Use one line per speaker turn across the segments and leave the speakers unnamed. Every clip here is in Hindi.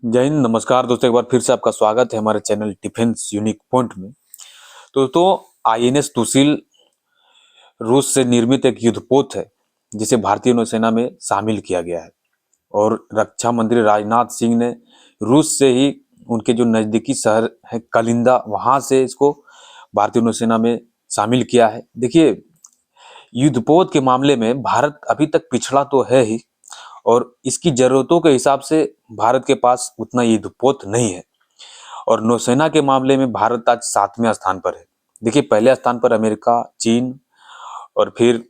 जय हिंद, नमस्कार दोस्तों। एक बार फिर से आपका स्वागत है हमारे चैनल डिफेंस यूनिक पॉइंट में। तो दोस्तों, आईएनएस तुसिल रूस से निर्मित एक युद्धपोत है जिसे भारतीय नौसेना में शामिल किया गया है। और रक्षा मंत्री राजनाथ सिंह ने रूस से ही उनके जो नजदीकी शहर है कलिंदा, वहां से इसको भारतीय नौसेना में शामिल किया है। देखिए, युद्धपोत के मामले में भारत अभी तक पिछड़ा तो है ही, और इसकी जरूरतों के हिसाब से भारत के पास उतना युद्धपोत नहीं है। और नौसेना के मामले में भारत आज 7वें स्थान पर है। देखिए, पहले स्थान पर अमेरिका, चीन और फिर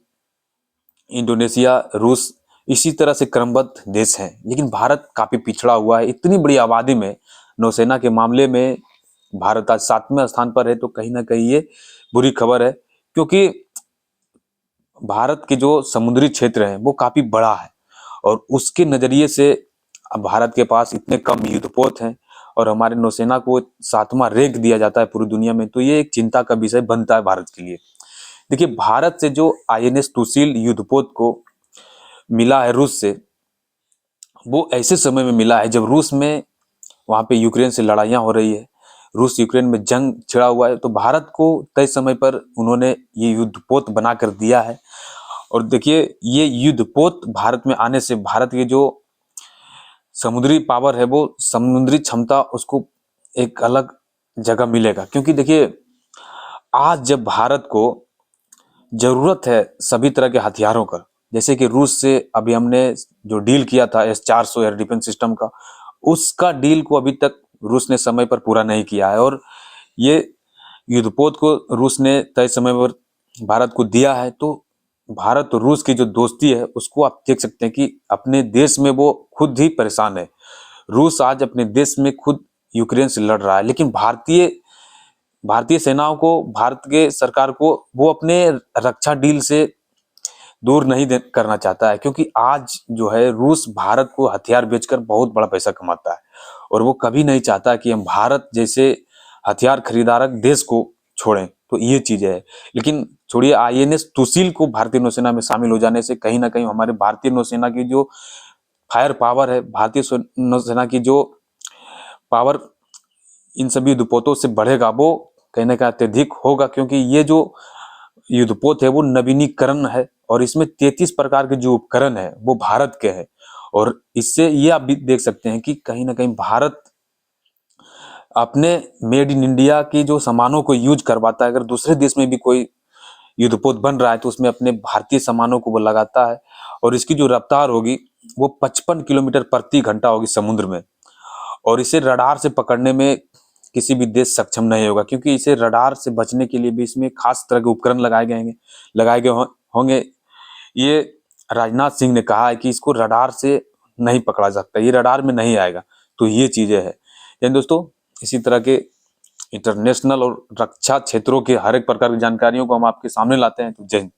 इंडोनेशिया, रूस, इसी तरह से क्रमबद्ध देश हैं। लेकिन भारत काफी पिछड़ा हुआ है। इतनी बड़ी आबादी में नौसेना के मामले में भारत आज 7वें स्थान पर है, तो कहीं ना कहीं ये बुरी खबर है, क्योंकि भारत के जो समुद्री क्षेत्र है वो काफी बड़ा है, और उसके नजरिए से अब भारत के पास इतने कम युद्धपोत हैं और हमारे नौसेना को 7वां रैंक दिया जाता है पूरी दुनिया में, तो ये एक चिंता का विषय बनता है भारत के लिए। देखिए, भारत से जो आईएनएस तुसिल युद्धपोत को मिला है रूस से, वो ऐसे समय में मिला है जब रूस में वहां पे यूक्रेन से लड़ाइयां हो रही है, रूस यूक्रेन में जंग छिड़ा हुआ है। तो भारत को तय समय पर उन्होंने ये युद्धपोत बना कर दिया है। और देखिए, ये युद्धपोत भारत में आने से भारत के जो समुद्री पावर है, वो समुद्री क्षमता, उसको एक अलग जगह मिलेगा। क्योंकि देखिए, आज जब भारत को जरूरत है सभी तरह के हथियारों का, जैसे कि रूस से अभी हमने जो डील किया था S-400 एयर डिफेंस सिस्टम का, उसका डील को अभी तक रूस ने समय पर पूरा नहीं किया है। और ये युद्धपोत को रूस ने तय समय पर भारत को दिया है। तो भारत और रूस की जो दोस्ती है, उसको आप देख सकते हैं कि अपने देश में वो खुद ही परेशान है। रूस आज अपने देश में खुद यूक्रेन से लड़ रहा है, लेकिन भारतीय भारतीय सेनाओं को, भारत के सरकार को वो अपने रक्षा डील से दूर नहीं करना चाहता है। क्योंकि आज जो है, रूस भारत को हथियार बेचकर बहुत बड़ा पैसा कमाता है, और वो कभी नहीं चाहता कि हम भारत जैसे हथियार खरीदारक देश को छोड़ें। तो ये चीज है। लेकिन छोड़िए, आईएनएस तुसिल को भारतीय नौसेना में शामिल हो जाने से कहीं ना कहीं हमारे भारतीय नौसेना की जो फायर पावर है, भारतीय नौसेना की जो पावर इन सभी युद्धपोतों से बढ़ेगा, वो कहीं ना कहीं अत्यधिक होगा। क्योंकि ये जो युद्धपोत है वो नवीनीकरण है, और इसमें 33 प्रकार के जो उपकरण है वो भारत के हैं। और इससे ये आप भी देख सकते हैं कि कहीं ना कहीं भारत अपने मेड इन इंडिया की जो सामानों को यूज करवाता है। अगर दूसरे देश में भी कोई युद्धपोत बन रहा है, तो उसमें अपने भारतीय सामानों को वो लगाता है। और इसकी जो रफ्तार होगी, वो 55 किलोमीटर प्रति घंटा होगी समुद्र में। और इसे रडार से पकड़ने में किसी भी देश सक्षम नहीं होगा, क्योंकि इसे रडार से बचने के लिए भी इसमें खास तरह के उपकरण लगाए गए होंगे। ये राजनाथ सिंह ने कहा है कि इसको रडार से नहीं पकड़ा सकता, ये रडार में नहीं आएगा। तो ये चीजें हैं। यानी दोस्तों, इसी तरह के इंटरनेशनल और रक्षा क्षेत्रों के हर एक प्रकार की जानकारियों को हम आपके सामने लाते हैं। तो जय हिंद।